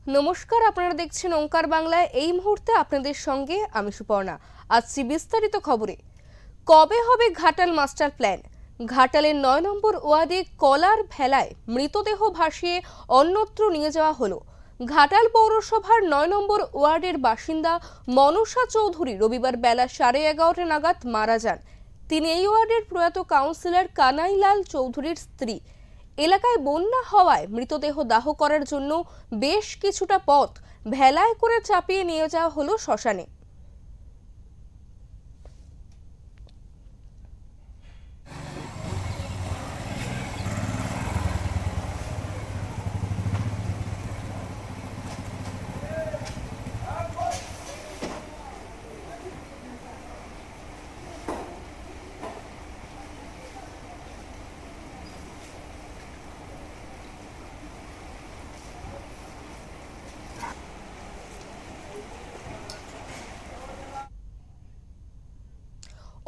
নমস্কার, আপনারা দেখছেন ওঙ্কার বাংলায়। এই মুহূর্তে আপনাদের সঙ্গে আমি সুপর্ণা। আসছি বিস্তারিত খবরে। কবে হবে ঘাটাল মাস্টার প্ল্যান? ঘাটালের ৯ নম্বর ওয়ার্ডে কলার ভেলায় মৃতদেহ ভাসিয়ে অন্যত্র নিয়ে যাওয়া হলো। ঘাটাল পৌরসভার ৯ নম্বর ওয়ার্ডের বাসিন্দা মনসা চৌধুরী রবিবার বেলা 11:30 নাগাদ মারা যান। তিনি এই ওয়ার্ডের প্রয়াত কাউন্সিলর কানাইলাল চৌধুরীর স্ত্রী। এলাকায় বন্যা হওয়ায় মৃতদেহ দাহ করার জন্য বেশ কিছুটা পথ ভেলায় করে চাপিয়ে নিয়ে যাওয়া হলো শ্মশানে।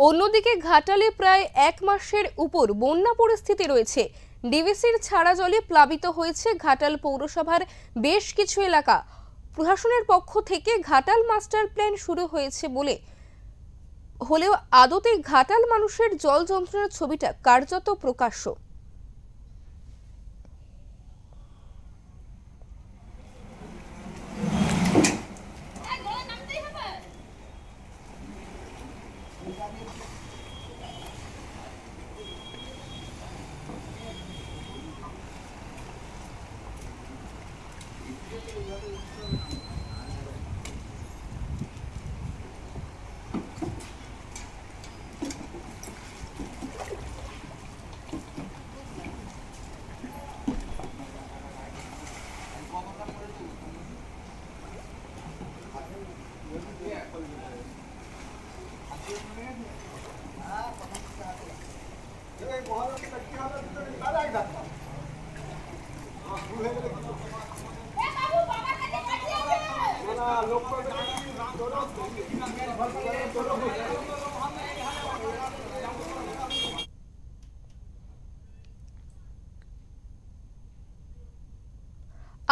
অন্যদিকে ঘাটালে প্রায় 1 মাসের উপর বন্যা পরিস্থিতি রয়েছে। ডিভিসির ছাড়া জলে প্লাবিত হয়েছে ঘাটাল পৌরসভার বেশ কিছু এলাকা। প্রশাসনের পক্ষ থেকে ঘাটাল মাস্টার প্ল্যান শুরু হয়েছে হলেও আদতে ঘাটাল মানুষের জল যন্ত্রণার ছবিটা কার্যত প্রকাশ্য।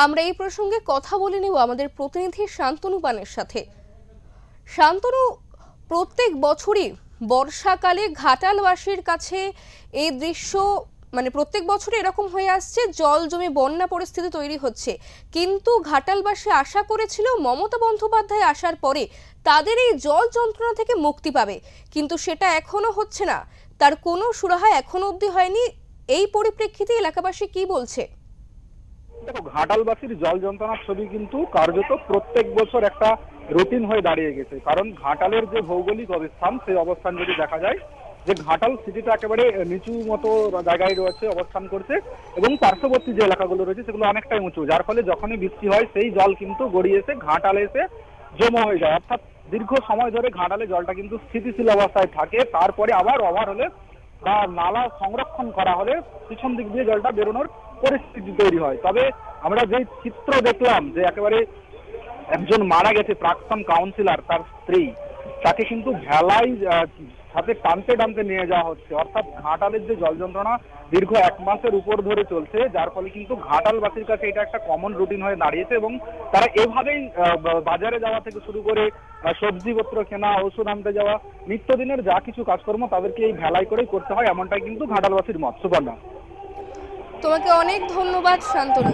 আমরা এই প্রসঙ্গে কথা বলে নেব আমাদের প্রতিনিধি শান্তনু পানের সাথে। শান্তনু, প্রত্যেক বছরই বর্ষাকালে ঘাটালবাসীর কাছে এই দৃশ্য প্রত্যেক বছরই এরকম হয়ে আসছে, জল জমে বন্যা পরিস্থিতি তৈরি হচ্ছে। কিন্তু ঘাটালবাসী আশা করেছিল মমতা বন্দ্যোপাধ্যায় আসার পরে তাদের এই জল যন্ত্রণা থেকে মুক্তি পাবে, কিন্তু সেটা এখনো হচ্ছে না। তার কোনো সুরাহা এখনো অবধি হয়নি। এই পরিপ্রেক্ষিতে এলাকাবাসী কি বলছে? দেখো, ঘাটালবাসীর জল যন্ত্রণার ছবি কিন্তু কার্যত প্রত্যেক বছর একটা রুটিন হয়ে দাঁড়িয়ে গেছে। কারণ ঘাটালের যে ভৌগোলিক অবস্থান, সেই অবস্থান যদি দেখা যায় যে ঘাটাল সিটিটা একেবারে নিচু মতো জায়গায় রয়েছে, অবস্থান করছে, এবং পার্শ্ববর্তী যে এলাকাগুলো রয়েছে সেগুলো অনেকটাই উঁচু, যার ফলে যখনই বৃষ্টি হয় সেই জল কিন্তু গড়িয়ে এসে ঘাটালে এসে জমা হয়ে যায়। অর্থাৎ দীর্ঘ সময় ধরে ঘাটালে জলটা কিন্তু স্থিতিশীল অবস্থায় থাকে। তারপরে আবার ওভার হলে বা নালা সংরক্ষণ করা হলে পিছন দিক দিয়ে জলটা বেরোনোর পরিস্থিতি তৈরি হয়। তবে আমরা যে চিত্র দেখলাম যে একেবারে একজন মারা গেছে, প্রাক্তন কাউন্সিলর, তার স্ত্রী, তাকে কিন্তু ভেলাই সাথে টানতে টানতে নিয়ে যাওয়া হচ্ছে। অর্থাৎ ঘাটালের যে জল যন্ত্রণা দীর্ঘ 1 মাসের উপর ধরে চলছে, যার ফলে কিন্তু ঘাটালবাসীর কাছে এটা একটা কমন রুটিন হয়ে দাঁড়িয়েছে, এবং তারা এভাবেই বাজারে যাওয়া থেকে শুরু করে সবজিপত্র কেনা, ওষুধ আনতে যাওয়া, নিত্যদিনের যা কিছু কাজকর্ম তাদেরকে এই ভেলাই করেই করতে হয়, এমনটাই কিন্তু ঘাটালবাসীর মত। সুবর্ণা, তোমাকে অনেক ধন্যবাদ শান্তনু।